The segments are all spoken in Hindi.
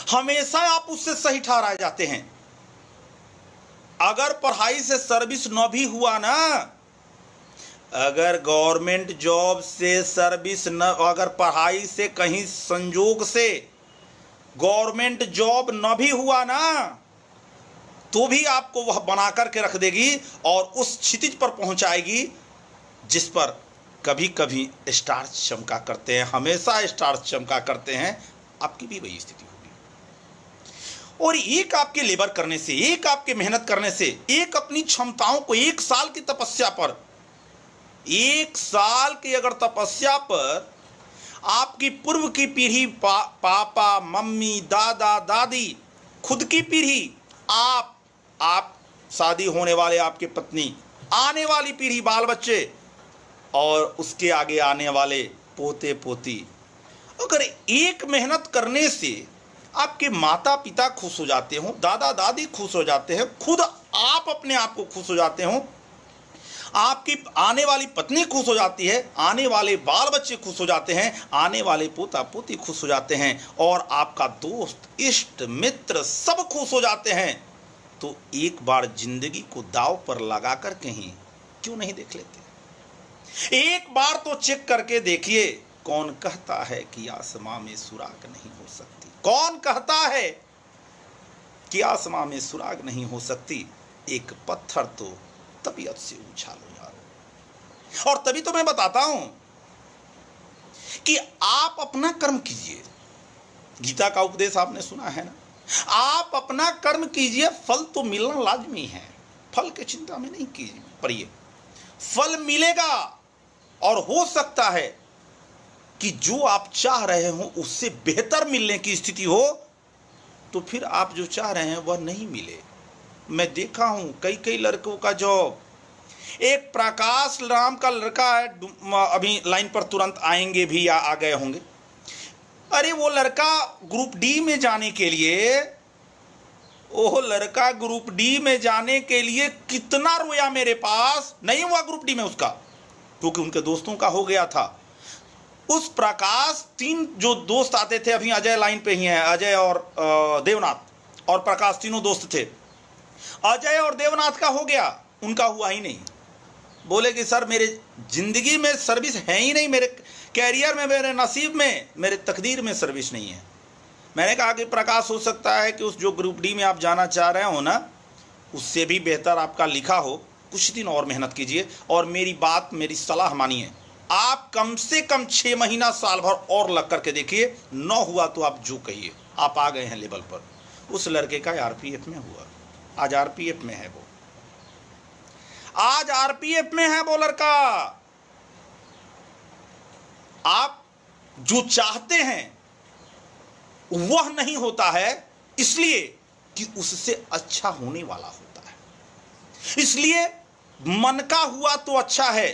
हमेशा आप उससे सही ठहराए जाते हैं। अगर पढ़ाई से सर्विस न भी हुआ ना, अगर गवर्नमेंट जॉब से सर्विस न, अगर पढ़ाई से कहीं संजोग से गवर्नमेंट जॉब न भी हुआ ना, तो भी आपको वह बना करके रख देगी और उस क्षितिज पर पहुंचाएगी जिस पर कभी कभी स्टार्स चमका करते हैं, हमेशा स्टार्स चमका करते हैं। आपकी भी वही स्थिति होगी। और एक आपके लेबर करने से, एक आपके मेहनत करने से, एक अपनी क्षमताओं को, एक साल की तपस्या पर, एक साल की अगर तपस्या पर आपकी पूर्व की पीढ़ी, पापा मम्मी दादा दादी, खुद की पीढ़ी, आप शादी होने वाले आपके पत्नी, आने वाली पीढ़ी बाल बच्चे और उसके आगे आने वाले पोते पोती, अगर एक मेहनत करने से आपके माता पिता खुश हो जाते हो, दादा दादी खुश हो जाते हैं, खुद आप अपने आप को खुश हो जाते हो, आपकी आने वाली पत्नी खुश हो जाती है, आने वाले बाल बच्चे खुश हो जाते हैं, आने वाले पोता पोती खुश हो जाते हैं और आपका दोस्त इष्ट मित्र सब खुश हो जाते हैं, तो एक बार जिंदगी को दांव पर लगा कर कहीं क्यों नहीं देख लेते? एक बार तो चेक करके देखिए, कौन कहता है कि आसमां में सुराग नहीं हो सकती? कौन कहता है कि आसमां में सुराग नहीं हो सकती? एक पत्थर तो तबीयत से उछालो यारो। और तभी तो मैं बताता हूं कि आप अपना कर्म कीजिए। गीता का उपदेश आपने सुना है ना, आप अपना कर्म कीजिए, फल तो मिलना लाजमी है, फल की चिंता में नहीं कीजिए पड़िए, फल मिलेगा। और हो सकता है कि जो आप चाह रहे हो उससे बेहतर मिलने की स्थिति हो, तो फिर आप जो चाह रहे हैं वह नहीं मिले। मैं देखा हूं कई लड़कों का, जो एक प्रकाश नाम का लड़का है, अभी लाइन पर तुरंत आएंगे भी या आ गए होंगे। अरे वो लड़का ग्रुप डी में जाने के लिए, वो लड़का ग्रुप डी में जाने के लिए कितना रोया, मेरे पास नहीं हुआ ग्रुप डी में उसका, क्योंकि उनके दोस्तों का हो गया था। उस प्रकाश, 3 जो दोस्त आते थे, अभी अजय लाइन पे ही है, अजय और देवनाथ और प्रकाश, तीनों दोस्त थे। अजय और देवनाथ का हो गया, उनका हुआ ही नहीं। बोले कि सर मेरे जिंदगी में सर्विस है ही नहीं, मेरे कैरियर में, मेरे नसीब में, मेरे तकदीर में सर्विस नहीं है। मैंने कहा कि प्रकाश, हो सकता है कि उस जो ग्रुप डी में आप जाना चाह रहे हो ना, उससे भी बेहतर आपका लिखा हो, कुछ दिन और मेहनत कीजिए और मेरी बात, मेरी सलाह मानिए। आप कम से कम 6 महीना साल भर और लग करके देखिए, न हुआ तो आप जो कहिए, आप आ गए हैं लेवल पर। उस लड़के का आरपीएफ में हुआ, आज आरपीएफ में है वो, आज आरपीएफ में है वो लड़का। आप जो चाहते हैं वह नहीं होता है, इसलिए कि उससे अच्छा होने वाला होता है। इसलिए मन का हुआ तो अच्छा है,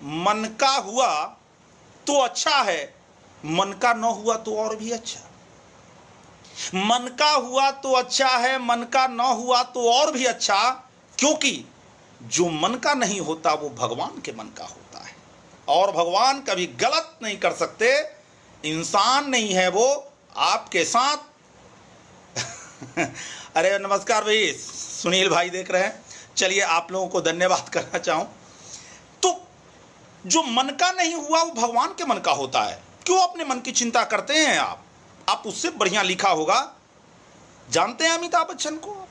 मन का हुआ तो अच्छा है, मन का न हुआ तो और भी अच्छा। मन का हुआ तो अच्छा है, मन का न हुआ तो और भी अच्छा, क्योंकि जो मन का नहीं होता वो भगवान के मन का होता है, और भगवान कभी गलत नहीं कर सकते। इंसान नहीं है वो आपके साथ। अरे नमस्कार भाई, सुनील भाई देख रहे हैं। चलिए, आप लोगों को धन्यवाद करना चाहूं। तो जो मन का नहीं हुआ वो भगवान के मन का होता है। क्यों अपने मन की चिंता करते हैं आप उससे बढ़िया लिखा होगा। जानते हैं अमिताभ बच्चन को?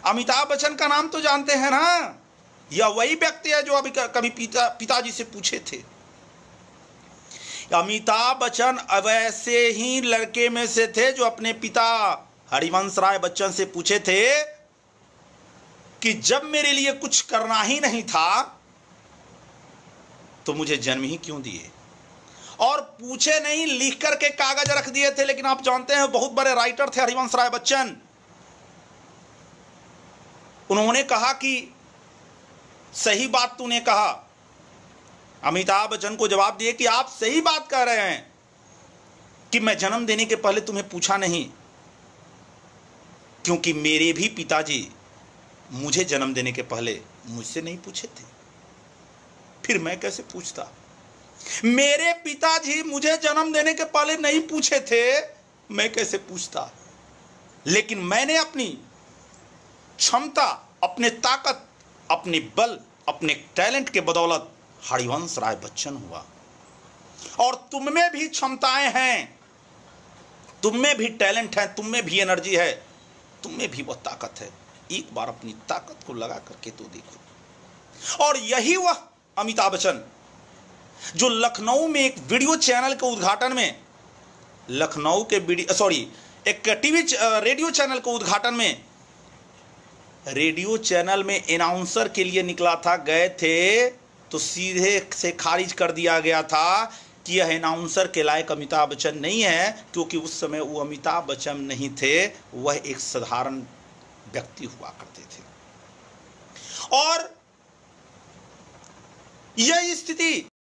अमिताभ बच्चन का नाम तो जानते हैं ना? यह वही व्यक्ति है जो अभी कभी पिताजी से पूछे थे। अमिताभ बच्चन वैसे ही लड़के में से थे जो अपने पिता हरिवंश राय बच्चन से पूछे थे कि जब मेरे लिए कुछ करना ही नहीं था तो मुझे जन्म ही क्यों दिए। और पूछे नहीं, लिख करके कागज रख दिए थे। लेकिन आप जानते हैं बहुत बड़े राइटर थे हरिवंश राय बच्चन। उन्होंने कहा कि सही बात तूने कहा। अमिताभ बच्चन को जवाब दिए कि आप सही बात कह रहे हैं कि मैं जन्म देने के पहले तुम्हें पूछा नहीं, क्योंकि मेरे भी पिताजी मुझे जन्म देने के पहले मुझसे नहीं पूछे थे, फिर मैं कैसे पूछता। मेरे पिताजी मुझे जन्म देने के पहले नहीं पूछे थे, मैं कैसे पूछता। लेकिन मैंने अपनी क्षमता, अपने ताकत, अपने बल, अपने टैलेंट के बदौलत हरिवंश राय बच्चन हुआ। और तुम में भी क्षमताएं हैं, तुम में भी टैलेंट है, तुम में भी एनर्जी है, तुम में भी वह ताकत है। एक बार अपनी ताकत को लगा करके तो देखो। और यही वह अमिताभ बच्चन जो लखनऊ में एक वीडियो चैनल के उद्घाटन में, लखनऊ के एक टीवी रेडियो चैनल के उद्घाटन में, रेडियो चैनल में अनाउंसर के लिए निकला था, गए थे तो सीधे से खारिज कर दिया गया था कि यह अनाउंसर के लायक अमिताभ बच्चन नहीं है, क्योंकि उस समय वो अमिताभ बच्चन नहीं थे, वह एक साधारण व्यक्ति हुआ करते थे। और यह स्थिति